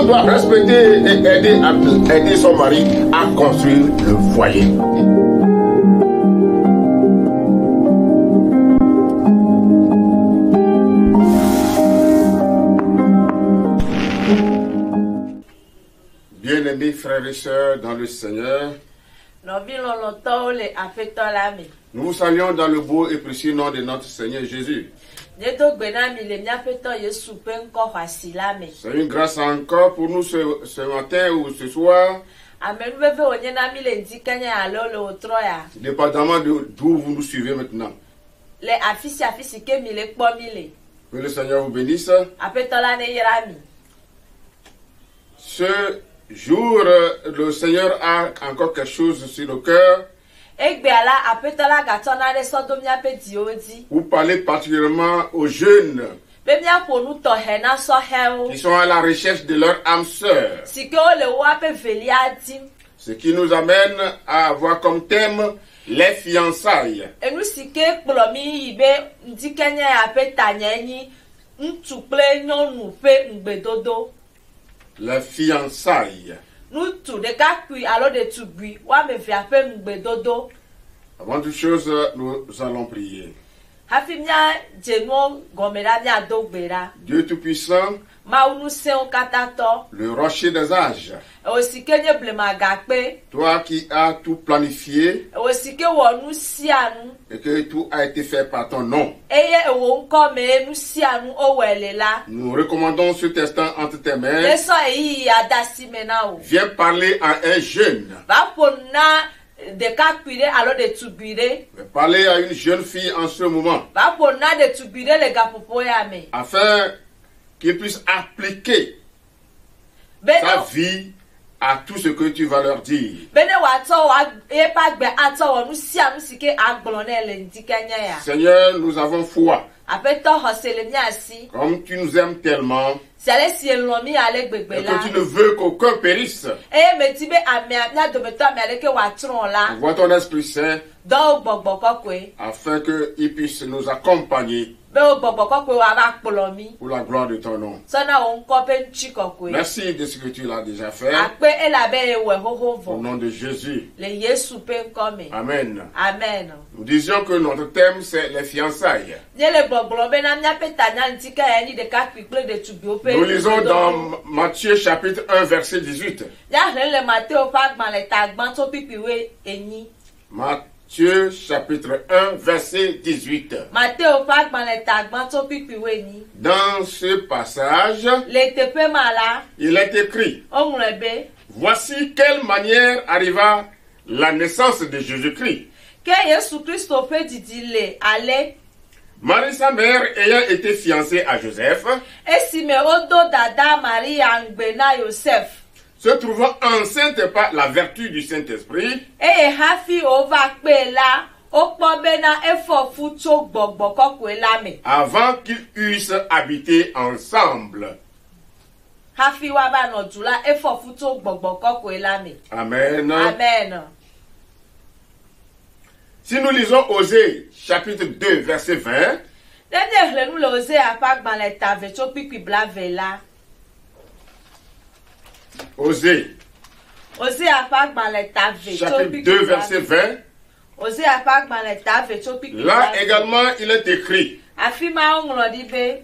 femme doit respecter et aider son mari à construire le foyer. Bien-aimés frères et sœurs dans le Seigneur, nous vous saluons dans le beau et précieux nom de notre Seigneur Jésus. C'est une grâce encore pour nous ce matin ou ce soir, dépendamment d'où vous nous suivez maintenant. Que le Seigneur vous bénisse. Ce jour, le Seigneur a encore quelque chose sur le cœur. Vous parlez particulièrement aux jeunes qui sont à la recherche de leur âme sœur. Ce qui nous amène à avoir comme thème les fiançailles. Les fiançailles. Avant toute chose, nous allons prier. Dieu Tout-Puissant, le rocher des âges, toi qui as tout planifié et que tout a été fait par ton nom, nous recommandons ce instant entre tes mains. Viens parler à un jeune. Parler à une jeune fille en ce moment, afin qu'il puisse appliquer sa vie à tout ce que tu vas leur dire. Seigneur, nous avons foi. Comme tu nous aimes tellement, et que tu ne veux qu'aucun périsse, envoie ton Esprit Saint afin qu'il puisse nous accompagner pour la gloire de ton nom. Merci de ce que tu l'as déjà fait. Au nom de Jésus. Amen. Amen. Nous disions que notre thème c'est les fiançailles. Nous lisons dans Matthieu chapitre 1 verset 18. Matthieu chapitre 1 verset 18. Dans ce passage, il est écrit: voici quelle manière arriva la naissance de Jésus-Christ. Marie, sa mère, ayant été fiancée à Joseph, se trouvant enceinte par la vertu du Saint-Esprit, avant qu'ils eussent habité ensemble. Amen. Amen. Si nous lisons Osée, chapitre 2, verset 20, Osée, chapitre 2, verset 20, là également il est écrit: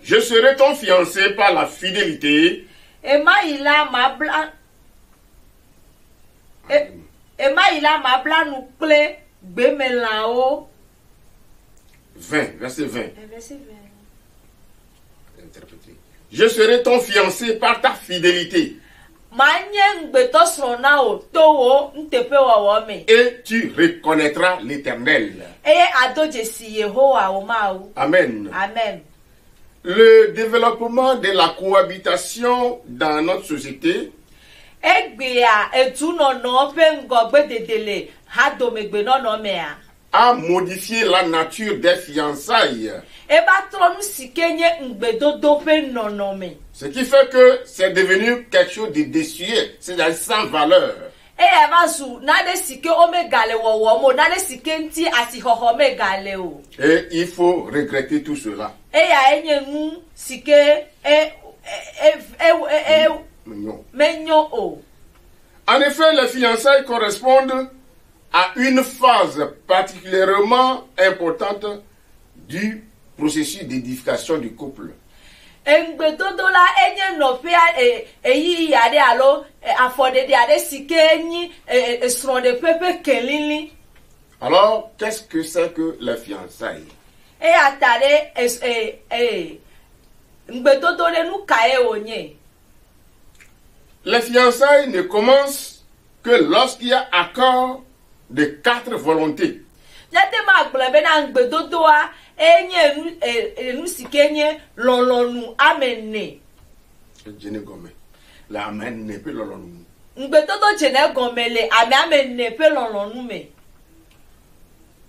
je serai ton fiancé par la fidélité. 20, verset 20. Je serai ton fiancé par ta fidélité. Et tu reconnaîtras l'Éternel. Amen. Amen. Le développement de la cohabitation dans notre société a modifié la nature des fiançailles. Ce qui fait que c'est devenu quelque chose de désuet, c'est-à-dire sans valeur. Et il faut regretter tout cela. En effet, les fiançailles correspondent à une phase particulièrement importante du processus d'édification du couple. Alors, qu'est-ce que c'est que les fiançailles? Les fiançailles ne commencent que lorsqu'il y a accord de 4 volontés.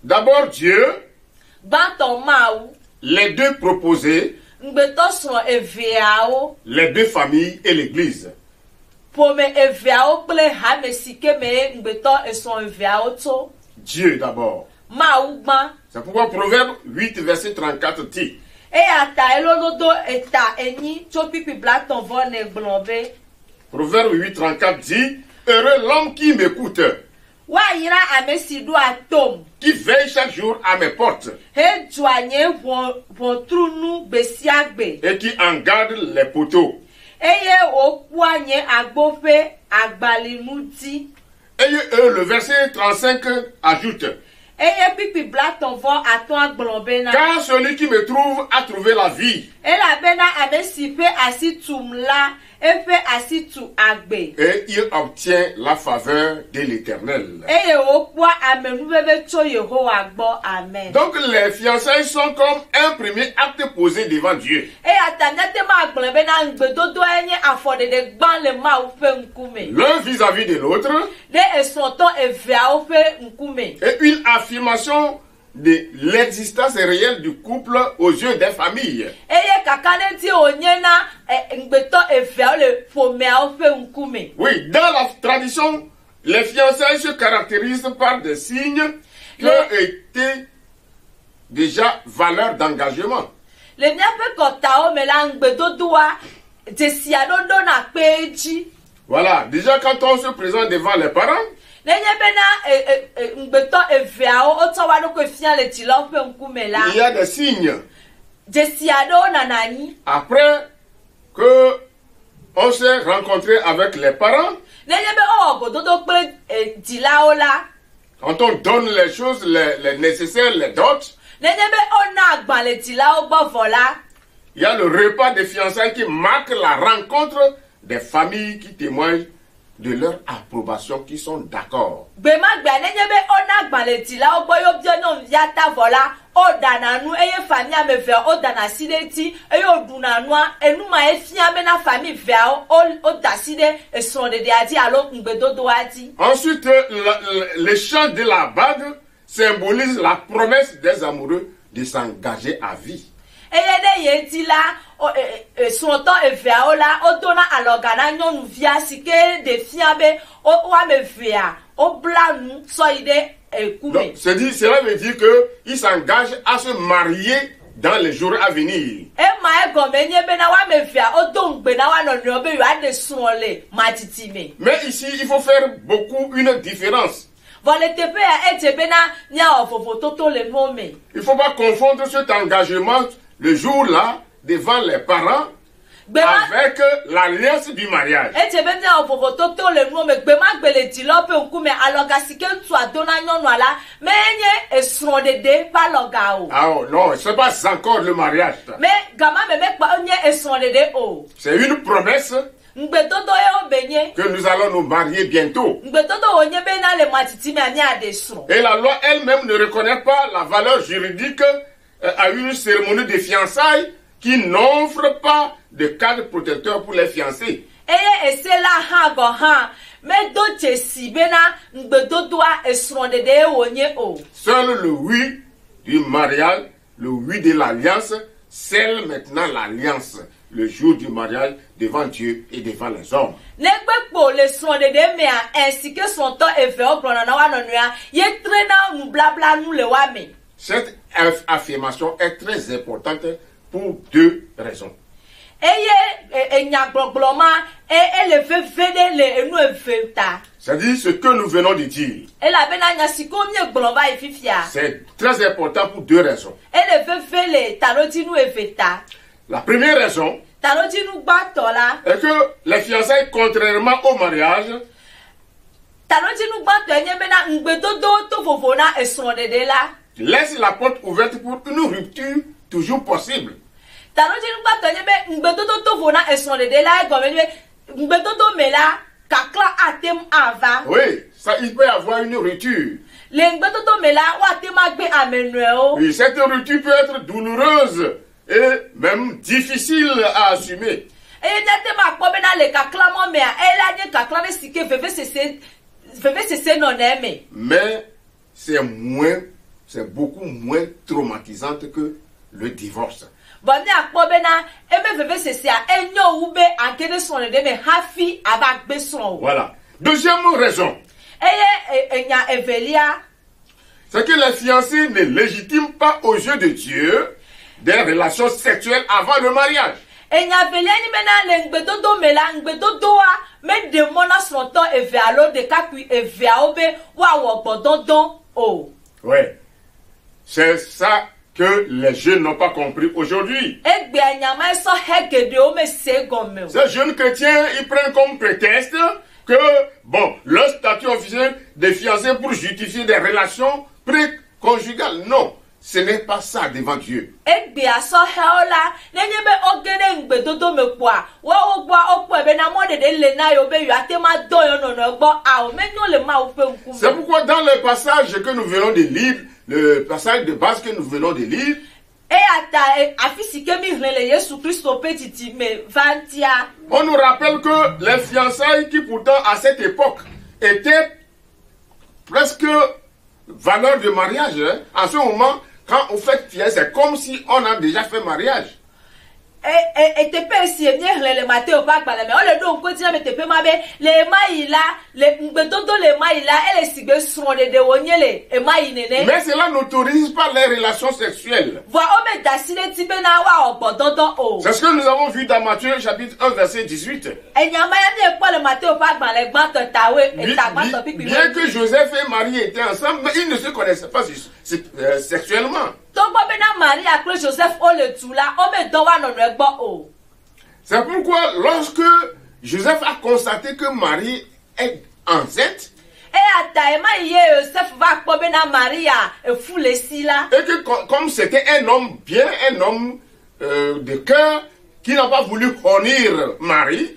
D'abord Dieu, les 2 proposés, les 2 familles et l'Église. Dieu d'abord. C'est pourquoi Proverbe 8, verset 34 dit. Proverbe 8, 34 dit, heureux l'homme qui m'écoute, qui veille chaque jour à mes portes, et qui en garde les poteaux. Et le verset 35 ajoute. Car celui qui me trouve a trouvé la vie. Et il obtient la faveur de l'Éternel. Donc les fiançailles sont comme un premier acte posé devant Dieu. L'un vis-à-vis de l'autre. Et une affirmation de l'existence réelle du couple aux yeux des familles. Oui, dans la tradition, les fiançailles se caractérisent par des signes qui ont été déjà valeur d'engagement. Voilà, déjà quand on se présente devant les parents, il y a des signes. Après que on s'est rencontré avec les parents, quand on donne les choses, les nécessaires, les dots, il y a le repas des fiançailles qui marque la rencontre des familles qui témoignent de leur approbation, qui sont d'accord. Ensuite, le chant de la bague symbolise la promesse des amoureux de s'engager à vie. Donc, cela veut dire qu'ils s'engagent à se marier dans les jours à venir. Mais ici, il faut faire une différence. Il ne faut pas confondre cet engagement le jour-là devant les parents avec l'alliance du mariage. Ah non, ce n'est pas encore le mariage. C'est une promesse que nous allons nous marier bientôt. Et la loi elle-même ne reconnaît pas la valeur juridique à une cérémonie de fiançailles qui n'offre pas de cadre protecteur pour les fiancés. Seul le oui du mariage, le oui de l'alliance, scelle maintenant l'alliance le jour du mariage devant Dieu et devant les hommes. Cette affirmation est très importante pour 2 raisons. C'est-à-dire ce que nous venons de dire. C'est très important pour deux raisons. La première raison est que les fiançailles, contrairement au mariage, laissent la porte ouverte pour une rupture toujours possible. Oui, ça, il peut y avoir une rupture. Oui, cette rupture peut être douloureuse et même difficile à assumer. Mais c'est beaucoup moins traumatisant que le divorce. Voilà. Deuxième raison, c'est que les fiancés ne légitiment pas aux yeux de Dieu des relations sexuelles avant le mariage. Oui, c'est ça que les jeunes n'ont pas compris aujourd'hui. Ces jeunes chrétiens, ils prennent comme prétexte que, bon, leur statut officiel de fiancé pour justifier des relations préconjugales. Non, ce n'est pas ça devant Dieu. C'est pourquoi dans le passage que nous venons de lire, le passage de base que nous venons de lire, on nous rappelle que les fiançailles qui pourtant à cette époque étaient presque valeur de mariage, hein, en ce moment, quand on fait fiançailles, c'est comme si on a déjà fait mariage. Mais cela n'autorise pas les relations sexuelles. C'est ce que nous avons vu dans Matthieu chapitre 1 verset 18. Bien que Joseph et Marie étaient ensemble, mais ils ne se connaissaient pas sexuellement. C'est pourquoi lorsque Joseph a constaté que Marie est enceinte, et que comme c'était un homme bien, un homme de cœur, qui n'a pas voulu honir Marie,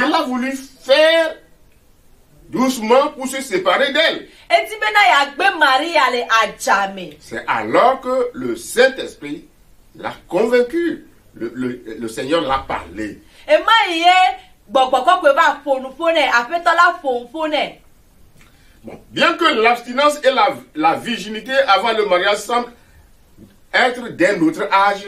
il a voulu faire doucement pour se séparer d'elle. C'est alors que le Saint-Esprit l'a convaincu. Le Seigneur l'a parlé. Bon, bien que l'abstinence et la virginité avant le mariage semblent être d'un autre âge,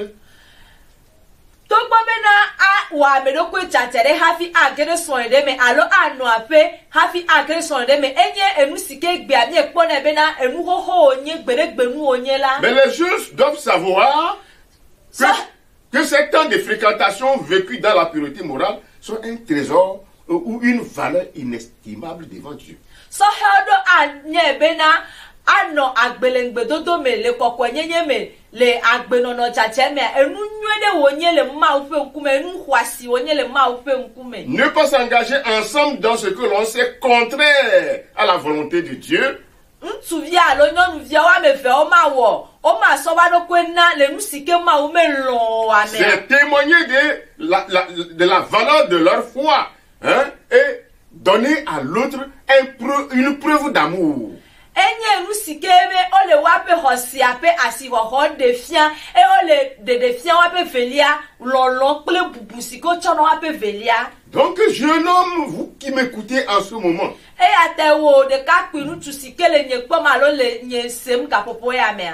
mais les juges doivent savoir que ces temps de fréquentation vécus dans la pureté morale sont un trésor ou une valeur inestimable devant Dieu. Ne pas s'engager ensemble dans ce que l'on sait contraire à la volonté de Dieu, c'est témoigner de la valeur de leur foi, hein, et donner à l'autre une preuve d'amour. Donc, jeune homme, vous qui m'écoutez en ce moment,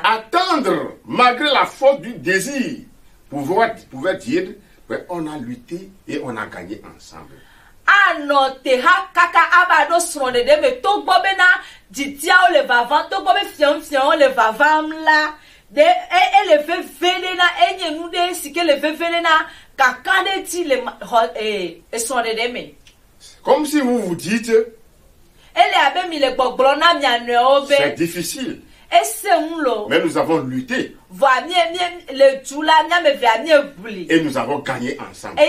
attendre malgré la force du désir, pouvoir dire, on a lutté et on a gagné ensemble. de ele fe vele na enye nu de sike le ve vele na kakade ti le son de me. Comme si vous vous dites, c'est difficile. Mais nous avons lutté. Et nous avons gagné ensemble.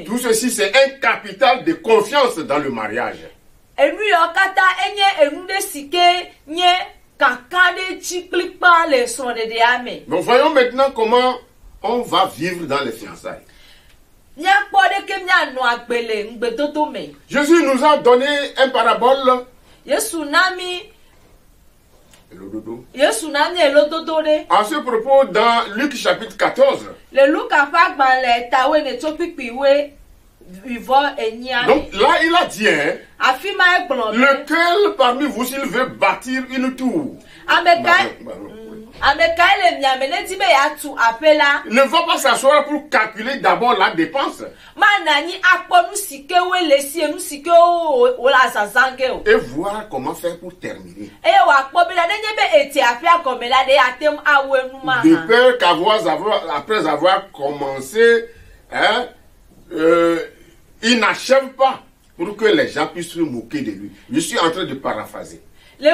Tout ceci, c'est un capital de confiance dans le mariage. Donc voyons maintenant comment on va vivre dans les fiançailles. Jésus nous a donné un parabole. À ce propos, dans Luc chapitre 14. Donc là, il a dit, lequel parmi vous, s'il veut bâtir une tour, ne va pas s'asseoir pour calculer d'abord la dépense et voir comment faire pour terminer. De peur qu'après avoir commencé, il n'achève pas pour que les gens puissent se moquer de lui. Je suis en train de paraphraser. Les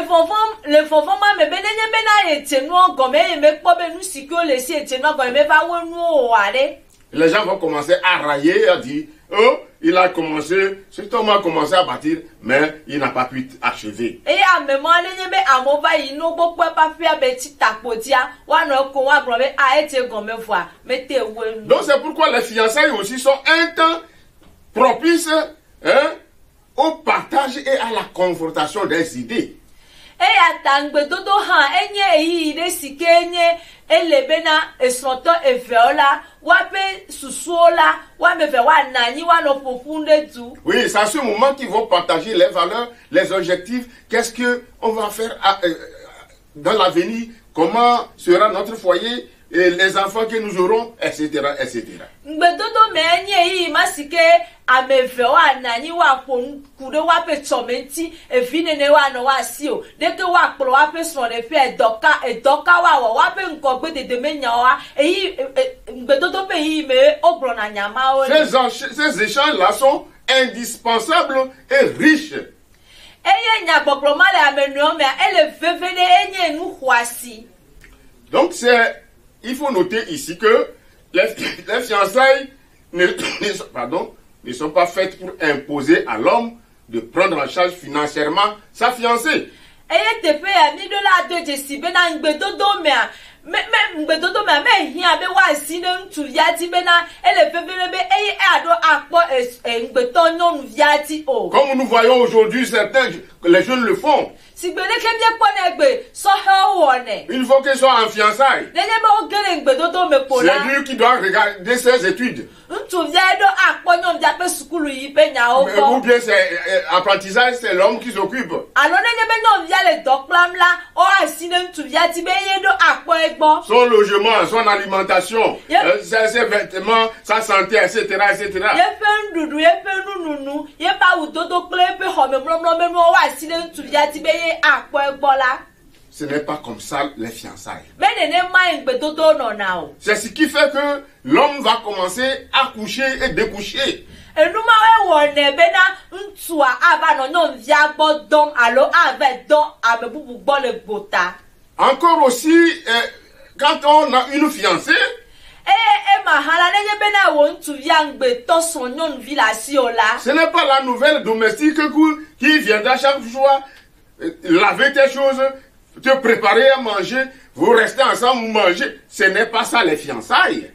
gens vont commencer à railler, à dire, oh, il a commencé, cet homme a commencé à bâtir, mais il n'a pas pu achever. Donc c'est pourquoi les fiançailles aussi sont un temps propice au partage et à la confrontation des idées. Oui, c'est à ce moment qu'ils vont partager les valeurs, les objectifs. Qu'est-ce qu'on va faire dans l'avenir? Comment sera notre foyer? Et les enfants que nous aurons, etc., etc. Ces échanges-là sont indispensables et riches. Donc il faut noter ici que les fiançailles ne sont pas faites pour imposer à l'homme de prendre en charge financièrement sa fiancée. Comme nous voyons aujourd'hui, certains, les jeunes le font. Une fois qu'ils sont en fiançailles, c'est lui qui doit regarder ses études. Ou bien c'est apprentissage, c'est l'homme qui s'occupe. Son logement, son alimentation, ses vêtements, sa santé, etc., etc. Ce n'est pas comme ça les fiançailles. C'est ce qui fait que l'homme va commencer à coucher et découcher. Encore aussi, quand on a une fiancée, ce n'est pas la nouvelle domestique qui viendra chaque jour laver tes choses, te préparer à manger, vous restez ensemble, vous mangez. Ce n'est pas ça les fiançailles.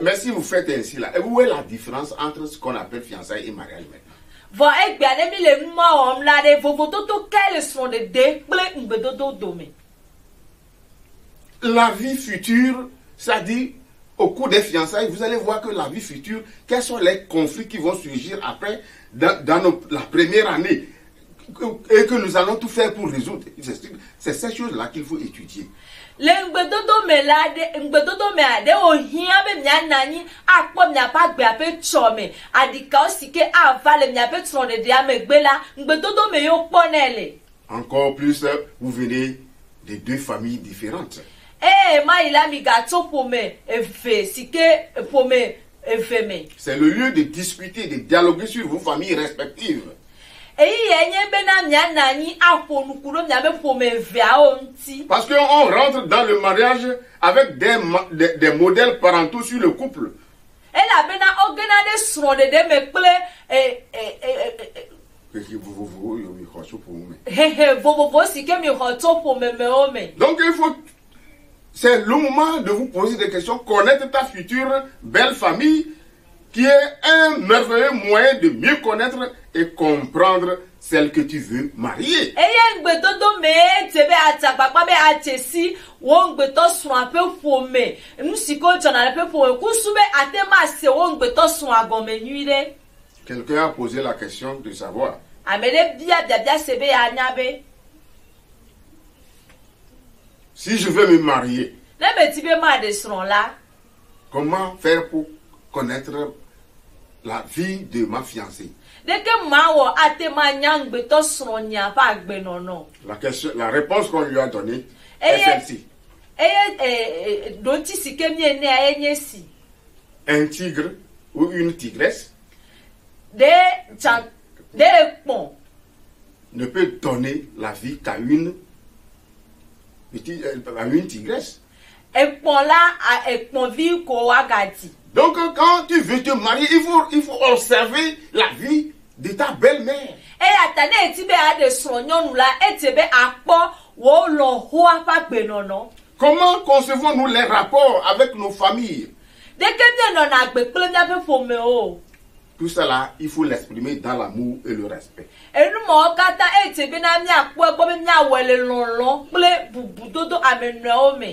Mais si vous faites ainsi là, où est la différence entre ce qu'on appelle fiançailles et mariage maintenant? La vie future, c'est-à-dire au cours des fiançailles, vous allez voir que la vie future, quels sont les conflits qui vont surgir après dans la première année. et que nous allons tout faire pour résoudre. C'est ces choses-là qu'il faut étudier. Encore plus, vous venez de deux familles différentes. C'est le lieu de discuter, de dialoguer sur vos familles respectives. Parce qu'on rentre dans le mariage avec des modèles parentaux sur le couple. Donc il faut, c'est le moment de vous poser des questions, connaître ta future belle famille, qui est un merveilleux moyen de mieux connaître et comprendre celle que tu veux marier. Quelqu'un a posé la question de savoir. Si je veux me marier, comment faire pour connaître la vie de ma fiancée? La réponse qu'on lui a donnée est celle-ci. Un tigre ou une tigresse ne peut donner la vie qu'à une tigresse. Donc quand tu veux te marier, il faut observer la vie de ta belle-mère. Comment concevons-nous les rapports avec nos familles? Tout cela, il faut l'exprimer dans l'amour et le respect.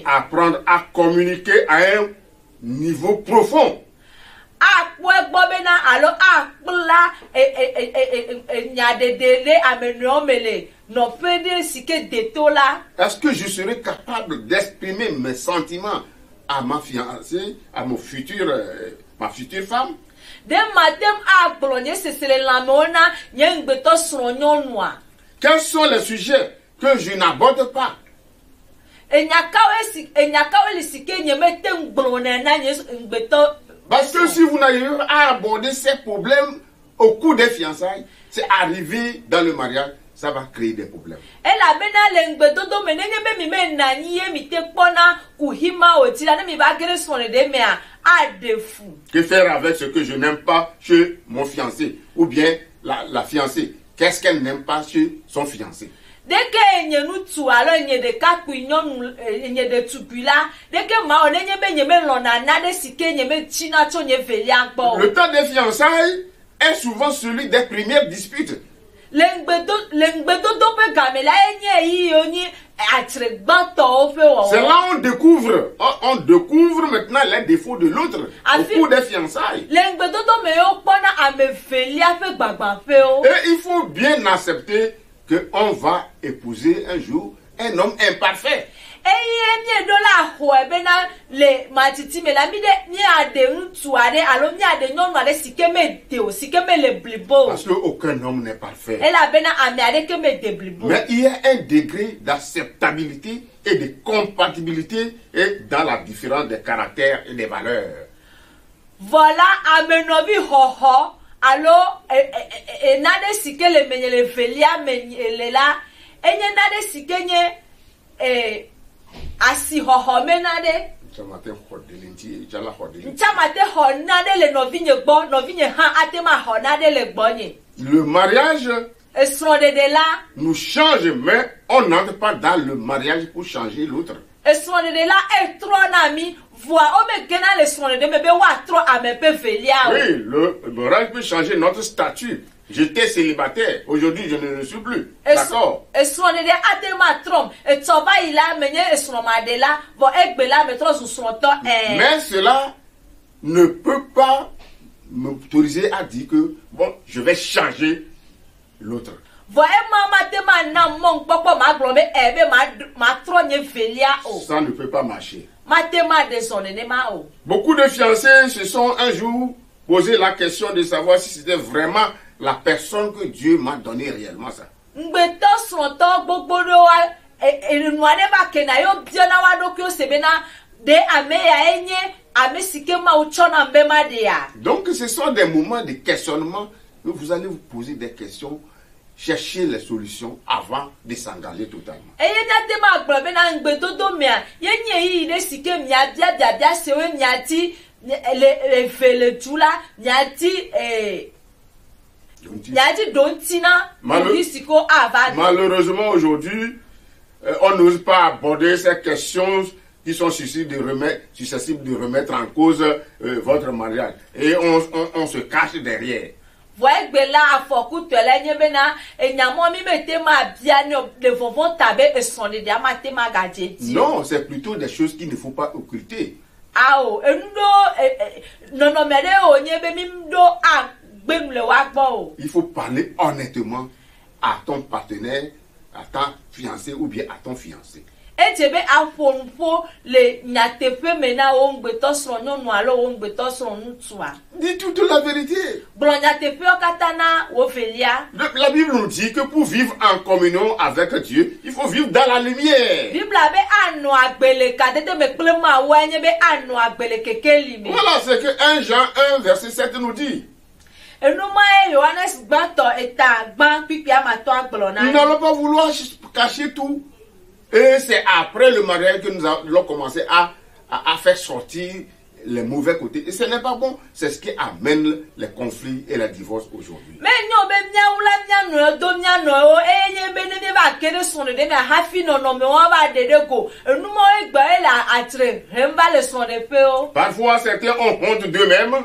Apprendre à communiquer à un niveau profond. Est-ce que je serai capable d'exprimer mes sentiments à ma fiancée, à ma future femme? Quels sont les sujets que je n'aborde pas? Parce que si vous n'arrivez pas à aborder ces problèmes au cours des fiançailles, c'est arrivé dans le mariage, ça va créer des problèmes. Que faire avec ce que je n'aime pas chez mon fiancé? Ou bien la fiancée, qu'est-ce qu'elle n'aime pas chez son fiancé? Le temps des fiançailles est souvent celui des premières disputes. C'est là on découvre maintenant les défauts de l'autre au cours des fiançailles. Et il faut bien accepter qu'on va épouser un jour un homme imparfait. Parce qu'aucun homme n'est parfait. Mais il y a un degré d'acceptabilité et de compatibilité dans la différence des caractères et des valeurs. Voilà, amenovi ho. Alors, nade sike le menye le felia menye le la, nade sike nye asi ho menade. Chamate ho nade le novinye ha atema ho nade le bonye. Le mariage nous change, mais on n'entre pas dans le mariage pour changer l'autre. Oui, le mariage peut changer notre statut. J'étais célibataire, aujourd'hui je ne le suis plus. D'accord? Mais cela ne peut pas m'autoriser à dire que bon, je vais changer l'autre. Ça ne peut pas marcher. Beaucoup de fiancés se sont un jour posé la question de savoir si c'était vraiment la personne que Dieu m'a donné réellement ça. Donc ce sont des moments de questionnement où vous allez vous poser des questions, chercher les solutions avant de s'engager totalement. Malheureusement aujourd'hui, on n'ose pas aborder ces questions qui sont susceptibles de remettre en cause votre mariage. Et on se cache derrière. Non, c'est plutôt des choses qu'il ne faut pas occulter. Il faut parler honnêtement à ton partenaire, à ta fiancée ou bien à ton fiancé. Dis toute la vérité. La Bible nous dit que pour vivre en communion avec Dieu, il faut vivre dans la lumière. Voilà ce que 1 Jean 1 verset 7 nous dit. Nous n'allons pas vouloir cacher tout. Et c'est après le mariage que nous allons commencer à faire sortir les mauvais côtés. Et ce n'est pas bon. C'est ce qui amène les conflits et les divorces aujourd'hui. Parfois, certains ont honte d'eux-mêmes.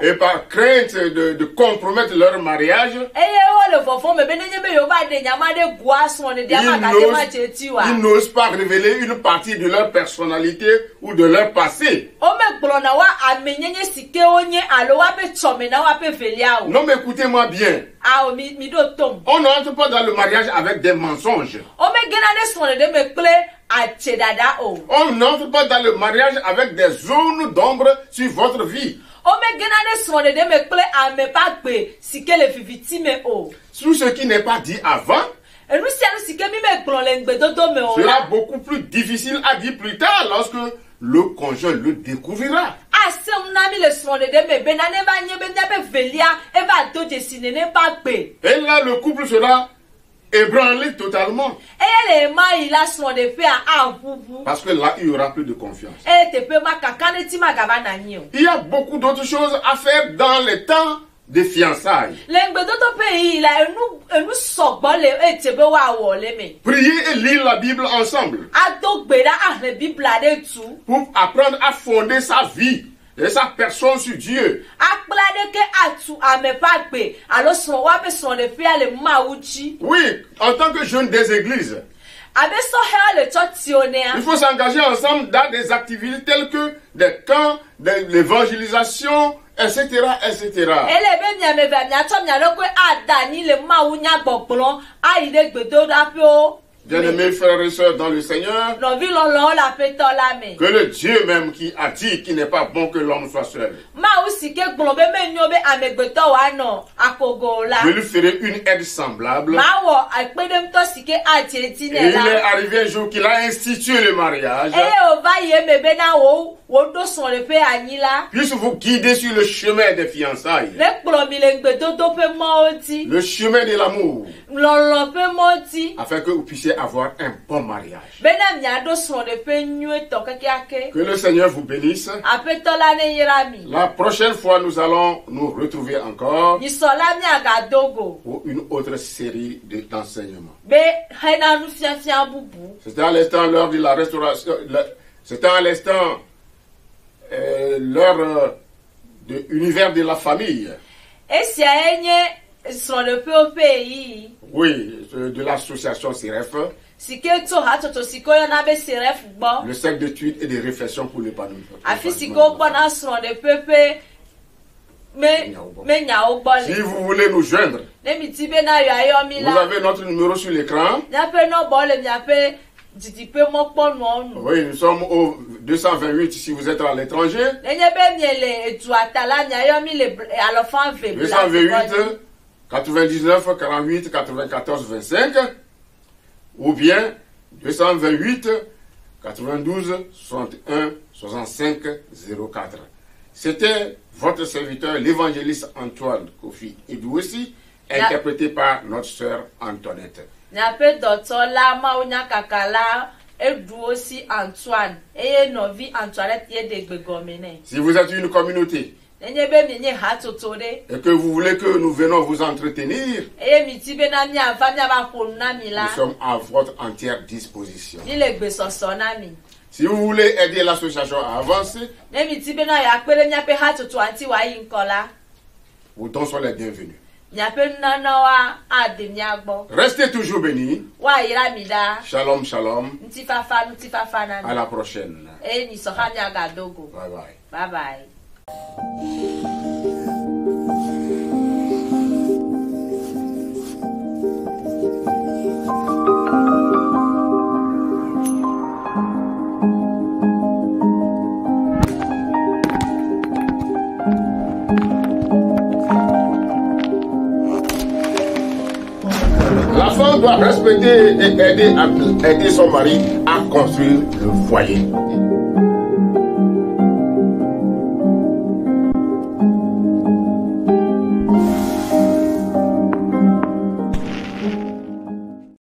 Et par crainte de compromettre leur mariage, ils n'osent pas révéler une partie de leur personnalité ou de leur passé. Non, mais écoutez-moi bien. On n'entre pas dans le mariage avec des mensonges. On n'entre pas dans le mariage avec des zones d'ombre sur votre vie. Tout ce qui n'est pas dit avant sera beaucoup plus difficile à dire plus tard lorsque le conjoint le découvrira. Et là, le couple sera ébranlé totalement. Parce que là, il n'y aura plus de confiance. Il y a beaucoup d'autres choses à faire dans les temps de fiançailles. Prier et lire la Bible ensemble. Pour apprendre à fonder sa vie et sa personne sur Dieu. Oui, en tant que jeune des églises, il faut s'engager ensemble dans des activités telles que des camps, de l'évangélisation, etc., etc. Bien-aimés frères et sœurs dans le Seigneur, que le Dieu même qui a dit qu'il n'est pas bon que l'homme soit seul, je lui ferai une aide semblable. Et il est arrivé un jour qu'il a institué le mariage. Puisse vous guider sur le chemin des fiançailles, le chemin de l'amour, afin que vous puissiez avoir un bon mariage. Que le Seigneur vous bénisse. La prochaine fois, nous allons nous retrouver encore pour une autre série d'enseignements. C'était à l'instant l'heure de la restauration. C'était à l'instant l'heure de l'univers de la famille. Oui, de l'association CIREF. Le cercle d'études et de réflexion pour l'épanouissement. Si vous voulez nous joindre, vous avez notre numéro sur l'écran. Oui, nous sommes au 228 si vous êtes à l'étranger. 228 99 48 94 25 ou bien 228 92 61 65 04. C'était votre serviteur, l'évangéliste Antoine Kofi Idouessi, interprété par notre sœur Antoinette. Si vous êtes une communauté et que vous voulez que nous venons vous entretenir, nous sommes à votre entière disposition. Si vous voulez aider l'association à avancer, vos dons sont les bienvenus. Restez toujours bénis. Shalom, shalom. À la prochaine. Bye bye. Bye bye. La femme doit respecter et aider son mari à construire le foyer.